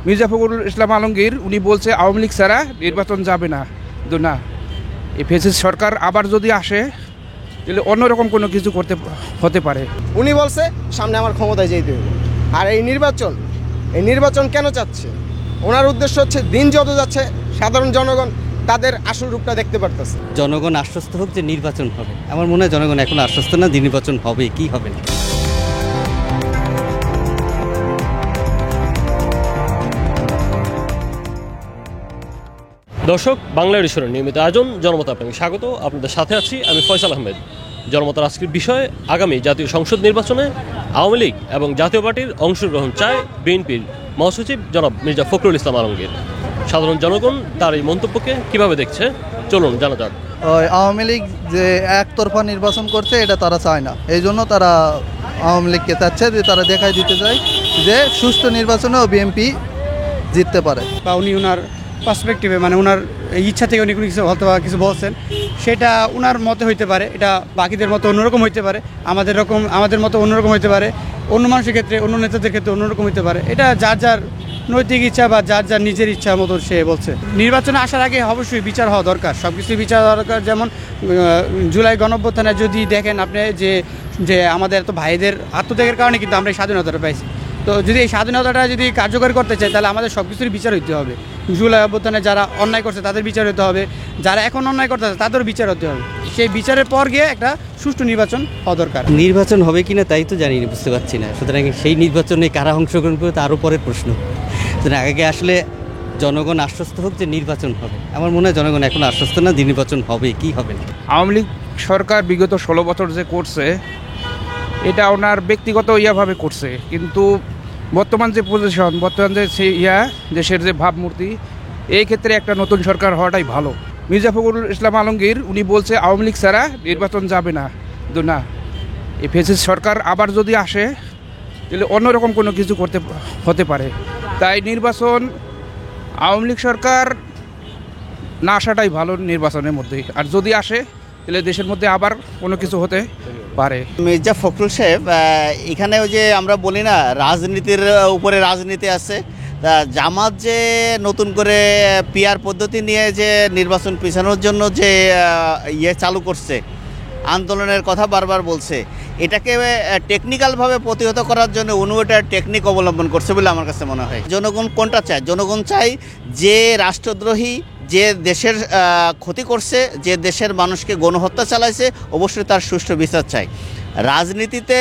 মির্জা ফখরুল ইসলাম আলমগীর উনি বলছে আওয়ামী লীগ ছাড়া নির্বাচন যাবে না। কিন্তু না, এই ফ্যাসিস্ট সরকার আবার যদি আসে তাহলে অন্যরকম কোনো কিছু হতে পারে। উনি বলছে সামনে আমার ক্ষমতায় যেতে হবে। আর এই নির্বাচন কেন চাচ্ছে? ওনার উদ্দেশ্য হচ্ছে দিন যত যাচ্ছে সাধারণ জনগণ তাদের আসল রূপটা দেখতে পারতেছে। জনগণ আশ্বস্ত হোক যে নির্বাচন হবে। আমার মনে হয় জনগণ এখন আশ্বস্ত না, নির্বাচন হবে কি হবে না। দর্শক, বাংলা এডিশনের নিয়মিত আয়োজন জনমত আপনাকে স্বাগত। আপনাদের সাথে আছি আমি ফয়সাল আহমেদ। জনমতের আজকের বিষয় আগামী জাতীয় সংসদ নির্বাচনে আওয়ামী লীগ এবং জাতীয় পার্টির অংশগ্রহণ চায় বিএনপির মহাসচিব জনাব মির্জা ফখরুল ইসলাম আলমগীর। সাধারণ জনগণ তার এই মন্তব্যকে কিভাবে দেখছে চলুন জানা যাক। আওয়ামী লীগ যে একতরফা নির্বাচন করছে এটা তারা চায় না, এই জন্য তারা আওয়ামী লীগকে চাচ্ছে যে তারা দেখাই দিতে চায় যে সুষ্ঠু নির্বাচনেও বিএনপি জিততে পারে। বা উনি ওনার পার্সপেক্টিভে মানে ওনার ইচ্ছা থেকে উনি কোনো কিছু হয়তো কিছু বলছেন, সেটা ওনার মতে হইতে পারে, এটা বাকিদের মতো অন্যরকম হইতে পারে, আমাদের মতো অন্যরকম হইতে পারে, অন্য মানুষের ক্ষেত্রে অন্য নেতাদের ক্ষেত্রে অন্যরকম হইতে পারে। এটা যার যার নৈতিক ইচ্ছা বা যার যার নিজের ইচ্ছা মতো সে বলছে। নির্বাচনে আসার আগে অবশ্যই বিচার হওয়া দরকার, সব কিছুই বিচার দরকার। যেমন জুলাই গণঅভ্যুত্থানে যদি দেখেন আপনি যে আমাদের এত ভাইদের আত্মত্যাগের কারণে কিন্তু আমরা এই স্বাধীনতাটা পাইছি। তো যদি এই স্বাধীনতাটা যদি কার্যকর করতে চাই তাহলে আমাদের সব কিছুরই বিচার হইতে হবে। জুলাই অভ্যুত্থানে যারা অন্যায় করছে তাদের বিচার হতে হবে, যারা এখন অন্যায় করতেছে তাদেরও বিচার হতে হবে। সেই বিচারের পর গিয়ে একটা সুষ্ঠু নির্বাচন হওয়া দরকার। নির্বাচন হবে কিনা তাই তো জানি না, বুঝতে পারছি না। সুতরাং সেই নির্বাচনে কারা অংশগ্রহণ করবে তারও পরের প্রশ্ন। সুতরাং আগে আসলে জনগণ আশ্বস্ত হোক যে নির্বাচন হবে। আমার মনে হয় জনগণ এখন আশ্বস্ত না, নির্বাচন হবে কি হবে না। আওয়ামী লীগ সরকার বিগত 16 বছর যে করছে এটা ওনার ব্যক্তিগত ভাবে করছে, কিন্তু বর্তমান যে পজিশন, বর্তমান যে দেশের যে ভাবমূর্তি, এই ক্ষেত্রে একটা নতুন সরকার হওয়াটাই ভালো। মির্জা ফখরুল ইসলাম আলমগীর উনি বলছে আওয়ামী লীগ ছাড়া নির্বাচন যাবে না। কিন্তু না, এই ফ্যাসিস্ট সরকার আবার যদি আসে তাহলে অন্যরকম কোনো কিছু হতে পারে। তাই নির্বাচন আওয়ামী লীগ সরকার না আসাটাই ভালো নির্বাচনের মধ্যে। আর যদি আসে তাহলে দেশের মধ্যে আবার কোনো কিছু হতে পারে। মির্জা ফখরুল সাহেব এখানে ওই যে আমরা বলি না রাজনীতির উপরে রাজনীতি আছে, জামাত যে নতুন করে পিআর পদ্ধতি নিয়ে যে নির্বাচন পিছানোর জন্য যে চালু করছে, আন্দোলনের কথা বারবার বলছে, এটাকে টেকনিক্যালভাবে প্রতিহত করার জন্য উনি টেকনিক অবলম্বন করছে বলে আমার কাছে মনে হয়। জনগণ কোনটা চায়? জনগণ চায় যে রাষ্ট্রদ্রোহী, যে দেশের ক্ষতি করছে, যে দেশের মানুষকে গণহত্যা চালাইছে, অবশ্যই তার সুষ্ঠু বিচার চাই। রাজনীতিতে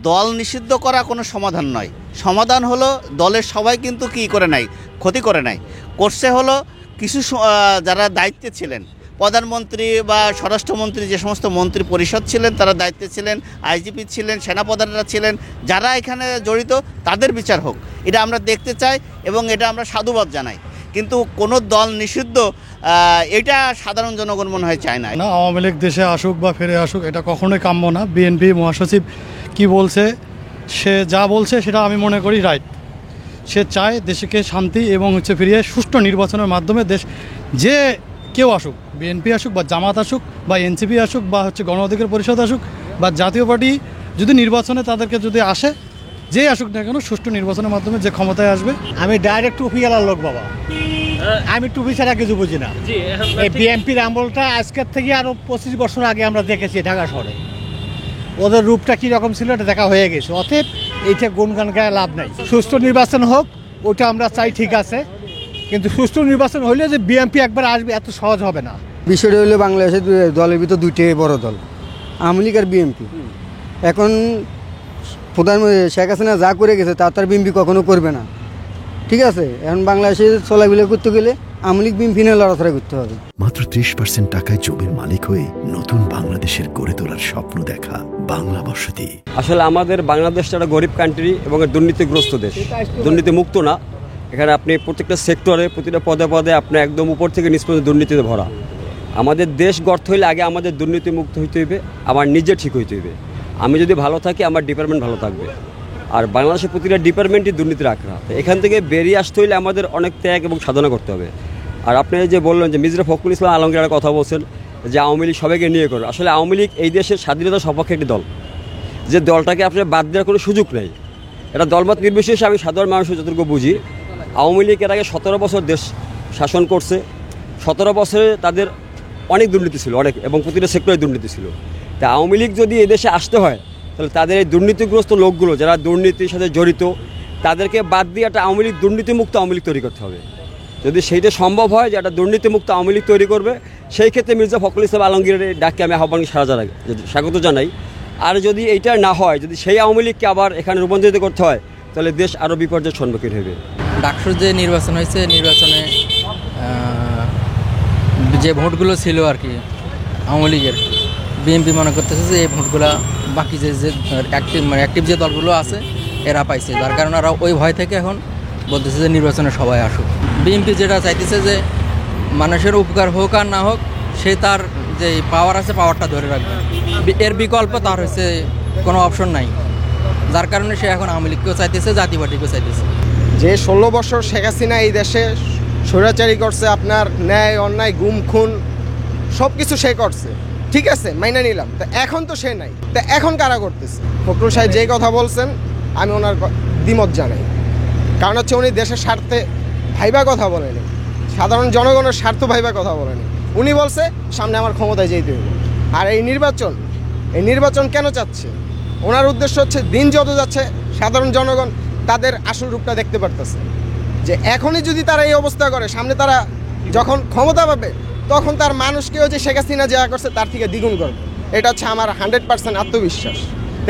দল নিষিদ্ধ করা কোনো সমাধান নয়। সমাধান হলো দলের সবাই কিন্তু কী করে নাই, ক্ষতি করে নাই, করছে হলো কিছু যারা দায়িত্বে ছিলেন, প্রধানমন্ত্রী বা স্বরাষ্ট্রমন্ত্রী, যে সমস্ত মন্ত্রী পরিষদ ছিলেন তারা দায়িত্বে ছিলেন, আইজিপি ছিলেন, সেনাপ্রধানরা ছিলেন, যারা এখানে জড়িত তাদের বিচার হোক, এটা আমরা দেখতে চাই এবং এটা আমরা সাধুবাদ জানাই। কিন্তু কোনো দল নিষিদ্ধ এটা সাধারণ জনগণ মনে হয় চায় না। আওয়ামী লীগ দেশে আসুক বা ফিরে আসুক এটা কখনোই কাম্য না। বিএনপি মহাসচিব কি বলছে, সে যা বলছে সেটা আমি মনে করি রাইট। সে চায় দেশকে শান্তি এবং ফিরিয়ে সুষ্ঠু নির্বাচনের মাধ্যমে দেশ যে কেউ আসুক, বিএনপি আসুক বা জামাত আসুক বা এনসিপি আসুক বা গণ অধিকার পরিষদ আসুক বা জাতীয় পার্টি যদি নির্বাচনে তাদেরকে যদি আসে, যে আসুক না কেন সুষ্ঠু নির্বাচনের মাধ্যমে যে ক্ষমতায় আসবে। আমি ডাইরেক্ট টুপিওয়ালার লোক বাবা, আমি টুপি ছাড়া কিছু বুঝি না। এই বিএনপির আমলটা আজকের থেকে আরও 25 বছর আগে আমরা দেখেছি ঢাকা শহরে, ওদের রূপটা কীরকম ছিল এটা দেখা হয়ে গেছে। অতএব এইটা গুণগান গায়ে লাভ নাই। সুষ্ঠু নির্বাচন হোক ওটা আমরা চাই, ঠিক আছে, কিন্তু সুষ্ঠু নির্বাচন হইলে যে বিএনপি একবার আসবে এত সহজ হবে না। বিষয়টা হলো বাংলাদেশের দলের ভিতর দুইটাই বড় দল, আওয়ামী লীগ আর বিএনপি। এখন প্রধানমন্ত্রী শেখ হাসিনা যা করে গেছে তা তার বিএনপি কখনো করবে না, ঠিক আছে। এখন বাংলাদেশে চলাবিলা করতে গেলে আওয়ামী লীগ বিএনপি নিয়ে লড়াচড়া করতে হবে। মাত্র 30% টাকায় জমির মালিক হয়ে নতুন বাংলাদেশের গড়ে তোলার স্বপ্ন দেখা বাংলা বসতি। আসলে আমাদের বাংলাদেশটা একটা গরিব কান্ট্রি এবং দুর্নীতিগ্রস্ত দেশ, দুর্নীতি মুক্ত না। এখানে আপনি প্রত্যেকটা সেক্টরে প্রতিটা পদে পদে আপনি একদম উপর থেকে নিচ পর্যন্ত দুর্নীতিতে ভরা। আমাদের দেশ গড়তে হইলে আগে আমাদের দুর্নীতি মুক্ত হইতে হইবে, আমার নিজে ঠিক হইতে হইবে। আমি যদি ভালো থাকি আমার ডিপার্টমেন্ট ভালো থাকবে। আর বাংলাদেশের প্রতিটা ডিপার্টমেন্টই দুর্নীতির আখড়া। এখান থেকে বেরিয়ে আসতে হইলে আমাদের অনেক ত্যাগ এবং সাধনা করতে হবে। আর আপনি যে বললেন যে মির্জা ফখরুল ইসলাম আলমগীর একটা কথা বলছেন যে আওয়ামী লীগ সবাইকে নিয়ে করে, আসলে আওয়ামী লীগ এই দেশের স্বাধীনতার সপক্ষে একটি দল, যে দলটাকে আপনার বাদ দেওয়ার কোনো সুযোগ নেই। এটা দলমত নির্বিশেষে আমি সাধারণ মানুষ যতটুকু বুঝি আওয়ামী লীগ এর আগে 17 বছর দেশ শাসন করছে। 17 বছরে তাদের অনেক দুর্নীতি ছিল, অনেক, এবং প্রতিটা সেক্টরে দুর্নীতি ছিল। তা আওয়ামী লীগ যদি এদেশে আসতে হয়, তাহলে তাদের এই দুর্নীতিগ্রস্ত লোকগুলো যারা দুর্নীতির সাথে জড়িত, তাদেরকে বাদ দিয়ে একটা আওয়ামী লীগ দুর্নীতিমুক্ত আওয়ামী লীগ তৈরি করতে হবে। যদি সেইটা সম্ভব হয় যে একটা দুর্নীতিমুক্ত আওয়ামী লীগ তৈরি করবে, সেই ক্ষেত্রে মির্জা ফখরুল ইসলাম আলমগীরের ডাককে আমি আহ্বান স্বাগত জানাই। আর যদি এইটা না হয়, যদি সেই আওয়ামী লীগকে আবার এখানে রূপান্তরিত করতে হয়, তাহলে দেশ আরও বিপর্যয়ের সম্মুখীন হবে। ডাকসুর যে নির্বাচন হয়েছে, নির্বাচনে যে ভোটগুলো ছিল আর কি আওয়ামী লীগের, বিএনপি মনে করতেছে যে এই ভোটগুলো বাকি যে অ্যাক্টিভ যে দলগুলো আছে এরা পাইছে, যার কারণে ওরা ওই ভয় থেকে এখন বলতেছে যে নির্বাচনে সবাই আসুক। বিএনপি যেটা চাইতেছে যে মানুষের উপকার হোক আর না হোক, সে তার যে পাওয়ার আছে পাওয়ারটা ধরে রাখবে, এর বিকল্প তার হচ্ছে কোনো অপশন নাই, যার কারণে সে এখন আওয়ামী লীগকেও চাইতেছে, জাতীয় পার্টিকেও চাইতেছে। যে 16 বছর শেখ হাসিনা এই দেশে স্বৈরাচারী করছে, আপনার ন্যায় অন্যায় গুম খুন সব কিছু সে করছে, ঠিক আছে, মাইনা নিলাম। তা এখন তো সে নাই, তা এখন কারা করতেছে? ফখরুল সাহেব যেই কথা বলছেন আমি ওনার দ্বিমত জানাই। কারণ হচ্ছে উনি দেশের স্বার্থে ভাইবা কথা বলেনি, সাধারণ জনগণের স্বার্থ ভাইবা কথা বলেনি। উনি বলছে সামনে আমার ক্ষমতায় যেতে হবে। আর এই নির্বাচন কেন চাচ্ছে? ওনার উদ্দেশ্য হচ্ছে দিন যত যাচ্ছে সাধারণ জনগণ তাদের আসল রূপটা দেখতে পারতেছে, যে এখনই যদি তারা এই অবস্থা করে, সামনে তারা যখন ক্ষমতা পাবে তখন তার মানুষকেও যে শেখ হাসিনা যা করছে তার থেকে দ্বিগুণ করবে। এটা হচ্ছে আমার 100% আত্মবিশ্বাস।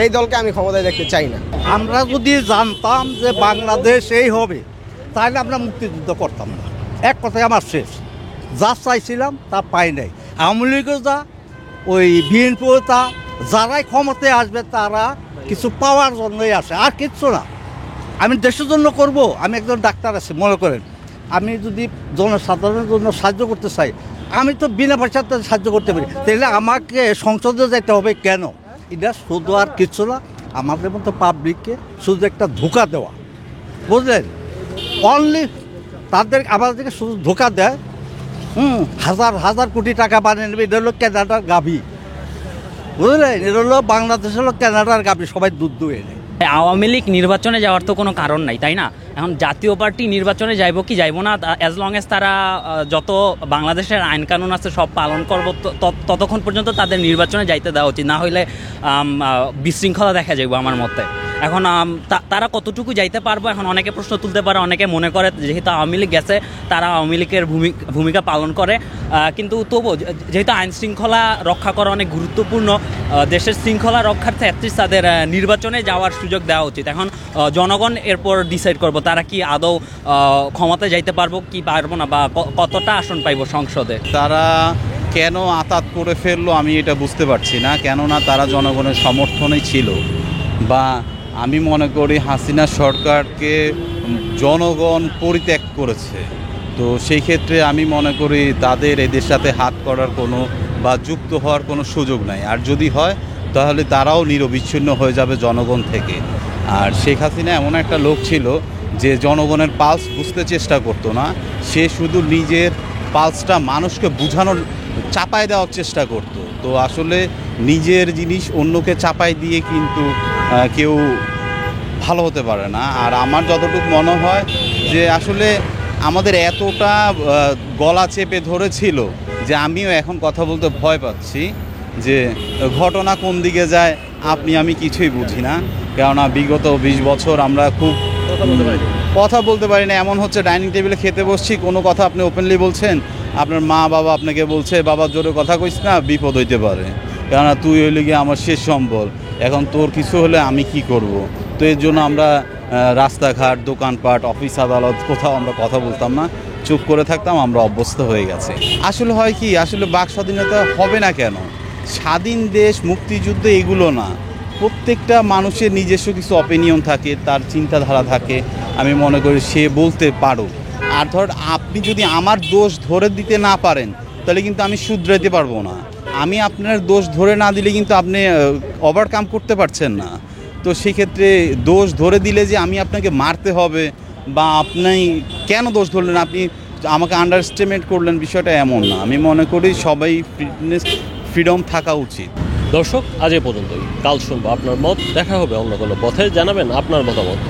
এই দলকে আমি ক্ষমতায় দেখতে চাই না। আমরা যদি জানতাম যে বাংলাদেশ এই হবে, তাহলে আমরা মুক্তিযুদ্ধ করতাম না। এক কথায় আমার শেষ। যা চাইছিলাম তা পাই নাই। আওয়ামী লীগও যা, ওই বিএনপিও তা, যারাই ক্ষমতায় আসবে তারা কিছু পাওয়ার জন্যই আসে, আর কিচ্ছু না। আমি দেশের জন্য করব, আমি একজন ডাক্তার আছি, মনে করেন আমি যদি জনসাধারণের জন্য সাহায্য করতে চাই, আমি তো বিনা পয়সাতে সাহায্য করতে পারি, তাহলে আমাকে সংসদে যেতে হবে কেন? এটা শুধু আর কিছু না, আমাদের মতো পাবলিককে শুধু একটা ধোঁকা দেওয়া, বুঝলেন? অনলি তাদের আমাদেরকে শুধু ধোঁকা দেয়। হাজার হাজার কোটি টাকা বানিয়ে নেবে। এটা হলো ক্যানাডার গাভী, বুঝলেন? এটা হলো বাংলাদেশ হলো ক্যানাডার গাভী, সবাই দুধ দুয়ে নেয়। আওয়ামী লীগ নির্বাচনে যাওয়ার তো কোনো কারণ নাই, তাই না? এখন জাতীয় পার্টি নির্বাচনে যাইব কি যাইব না, অ্যাজ লং এজ তারা যত বাংলাদেশের আইন কানুন আছে সব পালন করব, ততক্ষণ পর্যন্ত তাদের নির্বাচনে যাইতে দেওয়া উচিত। না হইলে বিশৃঙ্খলা দেখা যাইব আমার মতে। এখন তারা কতটুকু যাইতে পারবো, এখন অনেকে প্রশ্ন তুলতে পারে, অনেকে মনে করে যেহেতু আওয়ামী লীগ গেছে তারা আওয়ামী লীগের ভূমিকা পালন করে, কিন্তু তবুও যেহেতু আইন শৃঙ্খলা রক্ষা করা অনেক গুরুত্বপূর্ণ, দেশের শৃঙ্খলা রক্ষার্থে অ্যাটলিস্ট তাদের নির্বাচনে যাওয়ার সুযোগ দেওয়া উচিত। এখন জনগণ এরপর ডিসাইড করবো তারা কি আদৌ ক্ষমতায় যাইতে পারবো কি পারবো না, বা কতটা আসন পাইব সংসদে। তারা কেন আতাত করে ফেললো আমি এটা বুঝতে পারছি না, কেননা তারা জনগণের সমর্থনেই ছিল। বা আমি মনে করি হাসিনা সরকারকে জনগণ পরিত্যাগ করেছে, তো সেই ক্ষেত্রে আমি মনে করি তাদের এদের সাথে হাত করার কোনো বা যুক্ত হওয়ার কোনো সুযোগ নাই। আর যদি হয় তাহলে তারাও নিরবিচ্ছিন্ন হয়ে যাবে জনগণ থেকে। আর শেখ হাসিনা এমন একটা লোক ছিল যে জনগণের পালস বুঝতে চেষ্টা করতো না, সে শুধু নিজের পালসটা মানুষকে বোঝানোর, চাপায় দেওয়ার চেষ্টা করত। তো আসলে নিজের জিনিস অন্যকে চাপাই দিয়ে কিন্তু কেউ ভালো হতে পারে না। আর আমার যতটুকু মনে হয় যে আসলে আমাদের এতটা গলা চেপে ধরেছিল যে আমিও এখন কথা বলতে ভয় পাচ্ছি যে ঘটনা কোন দিকে যায় আমি কিছুই বুঝি না। কেননা বিগত 20 বছর আমরা খুব কথা বলতে পারি না। এমন হচ্ছে ডাইনিং টেবিলে খেতে বসছি, কোনো কথা আপনি ওপেনলি বলছেন, আপনার মা বাবা আপনাকে বলছে বাবা জোরে কথা কইস না, বিপদ হইতে পারে, কেননা তুই হইলে গিয়ে আমার শেষ সম্বল, এখন তোর কিছু হলে আমি কি করব। তো এর জন্য আমরা রাস্তাঘাট, দোকানপাট, অফিস আদালত কোথাও আমরা কথা বলতাম না, চুপ করে থাকতাম, আমরা অভ্যস্ত হয়ে গেছে। আসলে হয় কি, আসলে বাক স্বাধীনতা হবে না কেন? স্বাধীন দেশ, মুক্তিযুদ্ধ এগুলো না, প্রত্যেকটা মানুষের নিজস্ব কিছু অপিনিয়ন থাকে, তার চিন্তাধারা থাকে। আমি মনে করি সে বলতে পারো। আর ধর আপনি যদি আমার দোষ ধরে দিতে না পারেন তাহলে কিন্তু আমি শুধরাইতে পারবো না। আমি আপনার দোষ ধরে না দিলে কিন্তু আপনি ওভারকাম করতে পারছেন না। তো সেক্ষেত্রে দোষ ধরে দিলে যে আমি আপনাকে মারতে হবে বা আপনি কেন দোষ ধরলেন, আপনি আমাকে আন্ডারস্টিমেট করলেন, বিষয়টা এমন না। আমি মনে করি সবাই ফ্রিডম থাকা উচিত। দর্শক, আজ এ পর্যন্তই। কাল শুনবো আপনার মত। দেখা হবে অন্য কোনো পথে। জানাবেন আপনার মতামত।